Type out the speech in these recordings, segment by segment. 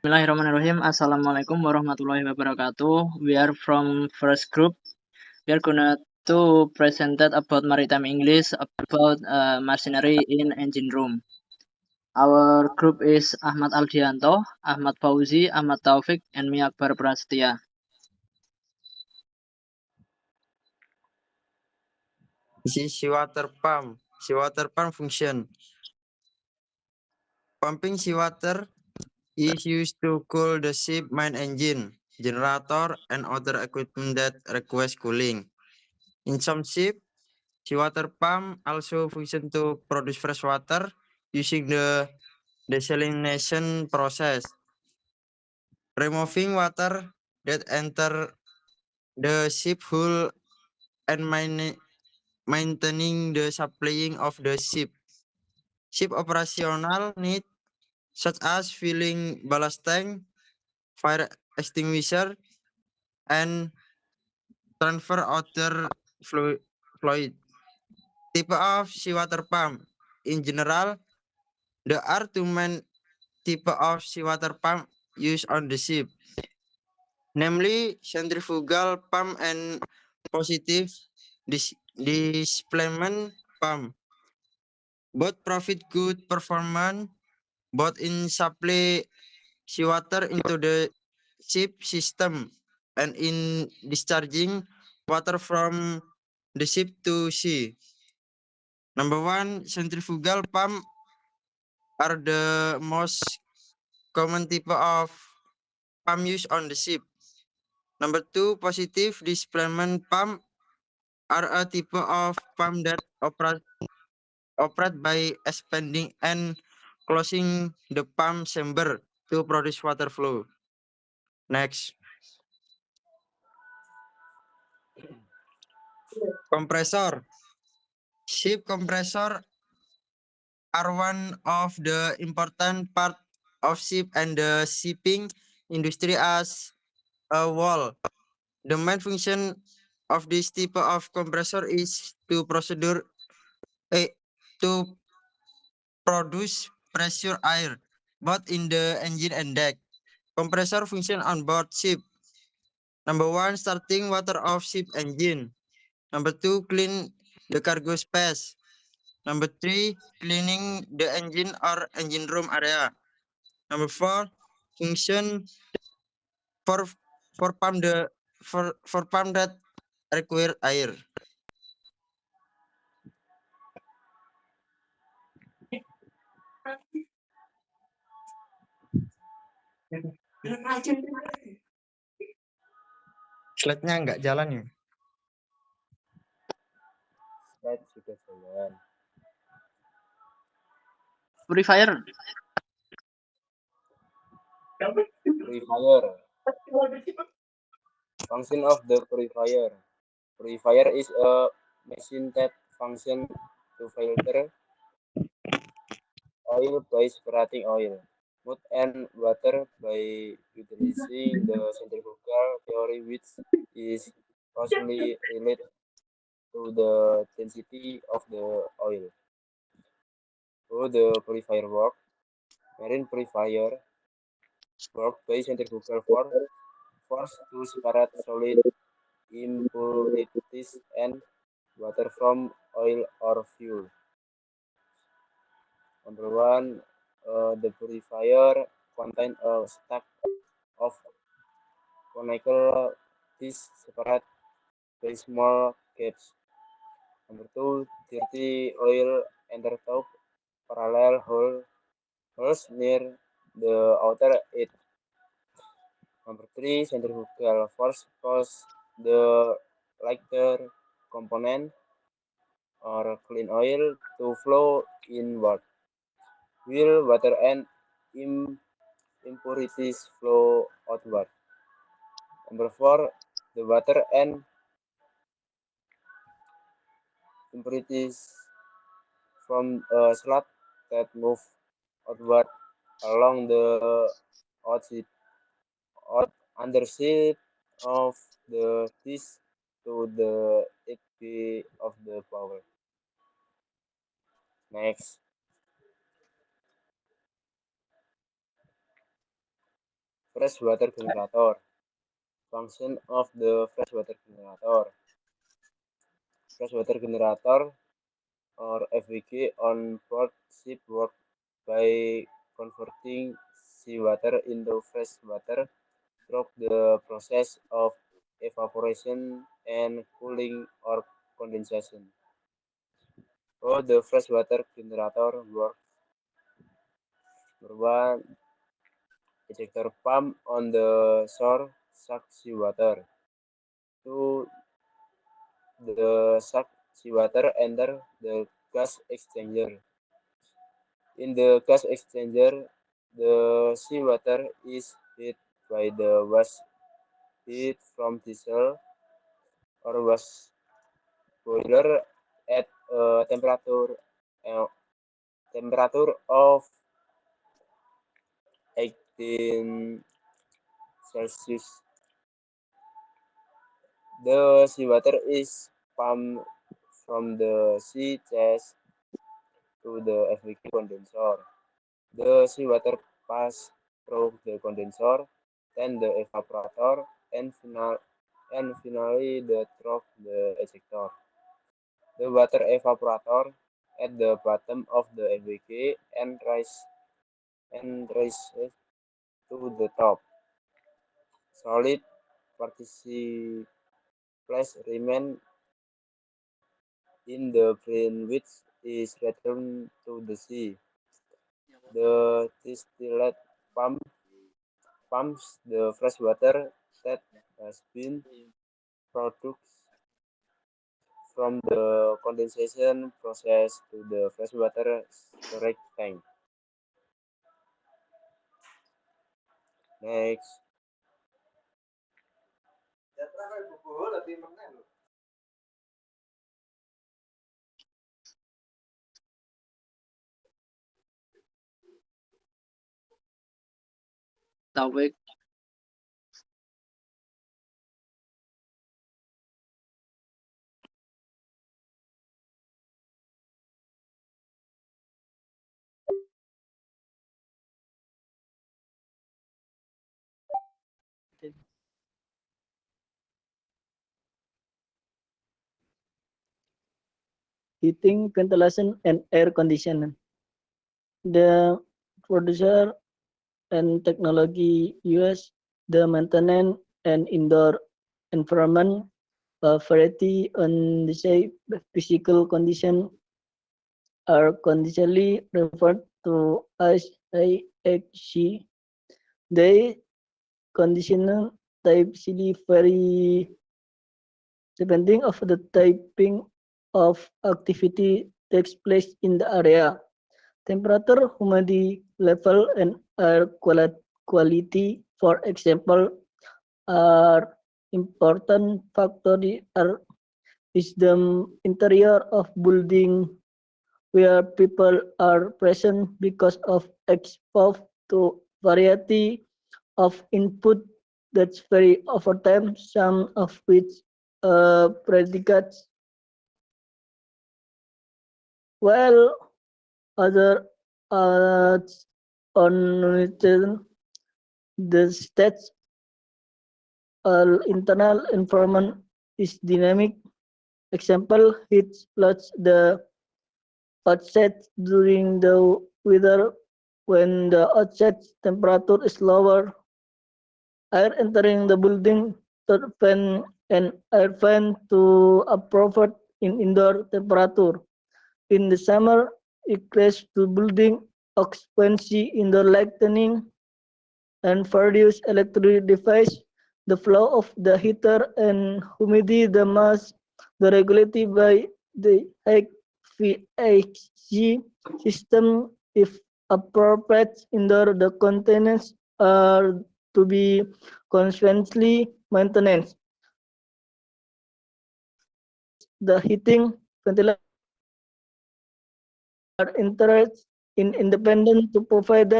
Bismillahirrahmanirrahim. Assalamualaikum warahmatullahi wabarakatuh. We are from first group. We are gonna to present about maritime English about machinery in engine room. Our group is Ahmad Aldianto, Ahmad Fauzi, Ahmad Taufik, and me Akbar Prasetya. This is seawater pump. Seawater pump function. Pumping seawater is used to cool the ship main engine, generator, and other equipment that requires cooling. In some ships, seawater pump also function to produce fresh water using the desalination process, removing water that enter the ship hull and maintaining the supplying of the ship. Ship operational needs such as filling ballast tank, fire extinguisher, and transfer other fluid. Type of seawater pump. In general, there are two main type of seawater pump used on the ship, namely centrifugal pump and positive displacement pump. Both provide good performance both in supply seawater into the ship system and in discharging water from the ship to sea. Number one, centrifugal pump are the most common type of pump used on the ship. Number two, positive displacement pump are a type of pump that operate by expanding and closing the pump chamber to produce water flow. Next, compressor. Ship compressor are one of the important part of ship and the shipping industry as a whole. The main function of this type of compressor is to to produce pressure air both in the engine and deck. Compressor function on board ship. Number one, starting water of ship engine. Number two, clean the cargo space. Number three, cleaning the engine or engine room area. Number four, function for for pump that require air. Slide-nya nggak jalan ya? Slide sudah jalan. Purifier. Purifier. Function of the purifier. Purifier is a machine that functions to filter oil by separating oil, mud, and water by utilizing the centrifugal theory, which is closely related to the density of the oil. So the purifier work. Marine purifier work by centrifugal force to separate solid impurities and water from oil or fuel. Number one, the purifier contains a stack of conical discs separate by small gaps. Number two, dirty oil enter top parallel holes near the outer edge. Number three, centrifugal force cause the lighter component or clean oil to flow inward, while water and impurities flow outward. Number four, the water and impurities from a slot that move outward along the underside of the disc to the edge of the power. Next. Freshwater generator. Function of the freshwater generator. Freshwater generator or FVG on board ship work by converting seawater into fresh water through the process of evaporation and cooling or condensation. How the freshwater generator works. Number one, ejector pump on the shore sucks seawater. Two, the sucked seawater enter the gas exchanger. In the gas exchanger, the seawater is heated by the waste heat from diesel or waste boiler at a temperature of 18 Celsius. The seawater is pumped from the sea chest to the FVG condenser. The seawater passes through the condenser, then the evaporator, and finally through the ejector. The water evaporator at the bottom of the FVG and rises to the top. Solid particles remain in the brine which is returned to the sea. The distillate pumps the fresh water that has been produced from the condensation process to the freshwater storage tank. Next, Taufik. Heating, ventilation, and air conditioning. The producer and technology use the maintenance and indoor environment variety on the say physical condition are conditionally referred to as IHC. They conditional type CD vary depending of the typing of activity takes place in the area. Temperature, humidity level, and air quality, for example, are important factors. Is the interior of building where people are present because of exposed to variety of input that's vary over time, some of which predicates, while other on the state's internal environment is dynamic. Example, heat floods the outside during the weather when the outside temperature is lower. Air entering the building through fan and air fan to appropriate in indoor temperature. In the summer, increase to building occupancy in the lightning and produce electric device. The flow of the heater and humidity, the mass, the regulated by the HVAC system if appropriate indoor the containers are to be constantly maintained. The heating, ventilation are interested in independent to provide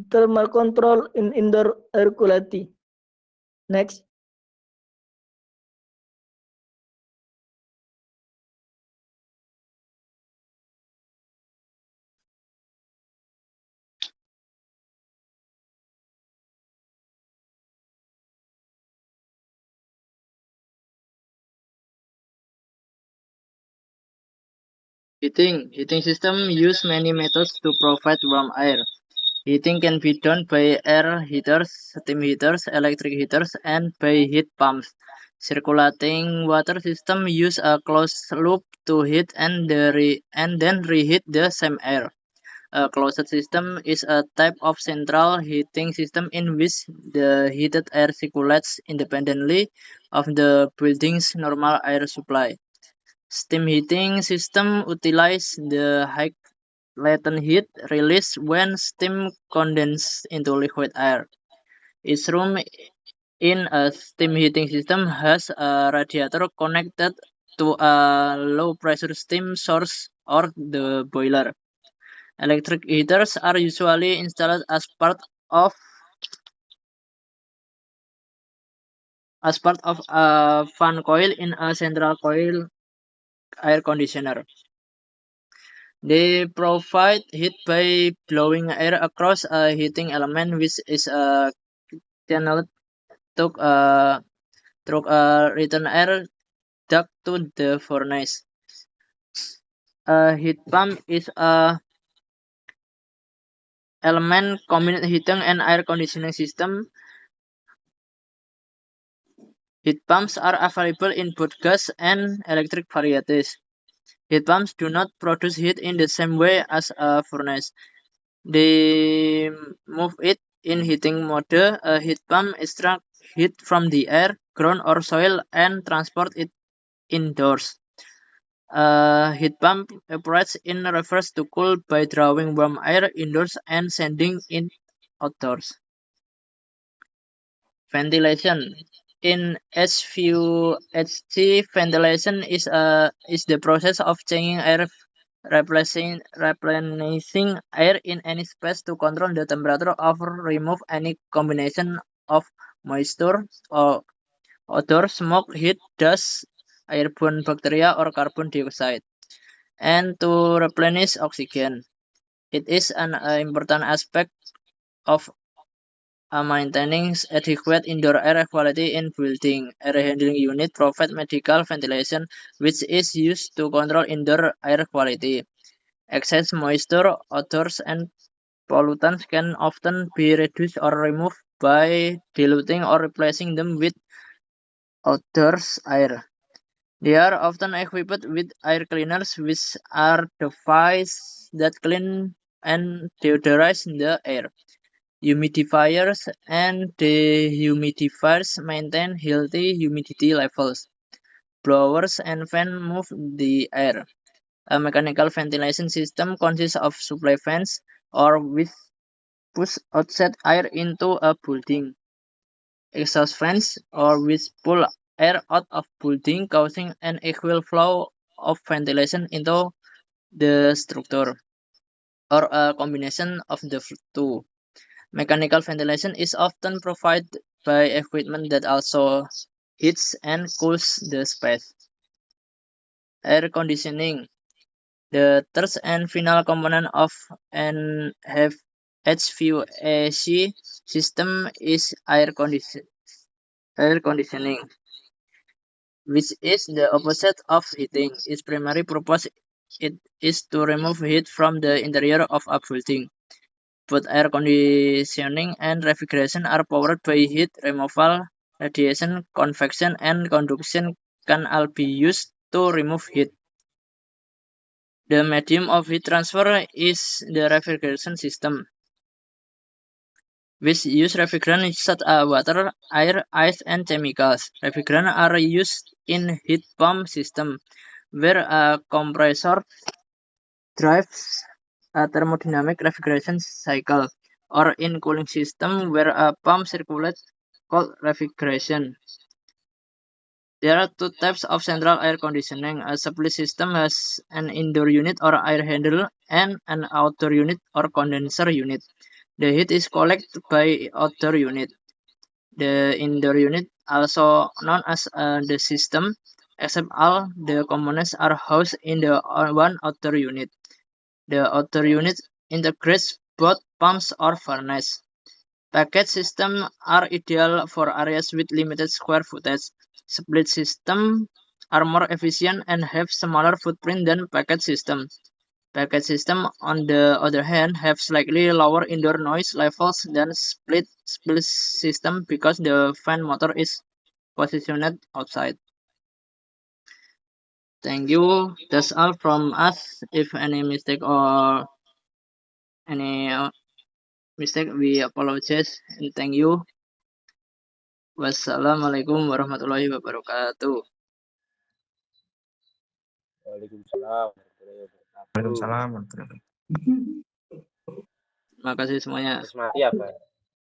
thermal control in indoor air quality. Next. Heating system use many methods to provide warm air. Heating can be done by air heaters, steam heaters, electric heaters, and by heat pumps. Circulating water system use a closed loop to heat and then reheat the same air. A closed system is a type of central heating system in which the heated air circulates independently of the building's normal air supply. Steam heating system utilize the high latent heat released when steam condenses into liquid air. Each room in a steam heating system has a radiator connected to a low pressure steam source or the boiler. Electric heaters are usually installed as part of a fan coil in a central coil air conditioner. They provide heat by blowing air across a heating element which is channeled through a return air duct to the furnace. A heat pump is a element combined heating and air conditioning system. Heat pumps are available in both gas and electric varieties. Heat pumps do not produce heat in the same way as a furnace. They move it in heating mode. A heat pump extracts heat from the air, ground, or soil and transport it indoors. A heat pump operates in reverse to cool by drawing warm air indoors and sending it outdoors. Ventilation. In HVAC, ventilation is the process of changing air, replenishing air in any space to control the temperature or remove any combination of moisture or odor, smoke, heat, dust, airborne bacteria, or carbon dioxide, and to replenish oxygen. It is an important aspect of maintaining adequate indoor air quality in building. Air handling unit provide medical ventilation, which is used to control indoor air quality. Excess moisture, odors, and pollutants can often be reduced or removed by diluting or replacing them with odorless air. They are often equipped with air cleaners, which are devices that clean and deodorize the air. Humidifiers and dehumidifiers maintain healthy humidity levels. Blowers and fans move the air. A mechanical ventilation system consists of supply fans, or which push outside air into a building. Exhaust fans, or which pull air out of building, causing an equal flow of ventilation into the structure, or a combination of the two. Mechanical ventilation is often provided by equipment that also heats and cools the space. Air conditioning. The third and final component of an HVAC system is air conditioning, which is the opposite of heating. Its primary purpose is to remove heat from the interior of a building. Both air conditioning and refrigeration are powered by heat removal. Radiation, convection, and conduction can all be used to remove heat. The medium of heat transfer is the refrigeration system, which use refrigerants such as water, air, ice, and chemicals. Refrigerants are used in heat pump system, where a compressor drives a thermodynamic refrigeration cycle, or in cooling system where a pump circulates cold refrigeration. There are two types of central air conditioning. A split system has an indoor unit or air handler and an outdoor unit or condenser unit. The heat is collected by outdoor unit. The indoor unit, also known as the system, except all the components are housed in the one outdoor unit. The outdoor unit integrates both pumps or furnace. Package systems are ideal for areas with limited square footage. Split systems are more efficient and have smaller footprint than packet systems. Packet systems, on the other hand, have slightly lower indoor noise levels than split system because the fan motor is positioned outside. Thank you. That's all from us. If any mistake or any mistake, we apologize and thank you. Wassalamualaikum warahmatullahi wabarakatuh. Waalaikumsalam warahmatullahi wabarakatuh. Waalaikumsalam. Terima kasih semuanya. Terus mati apa?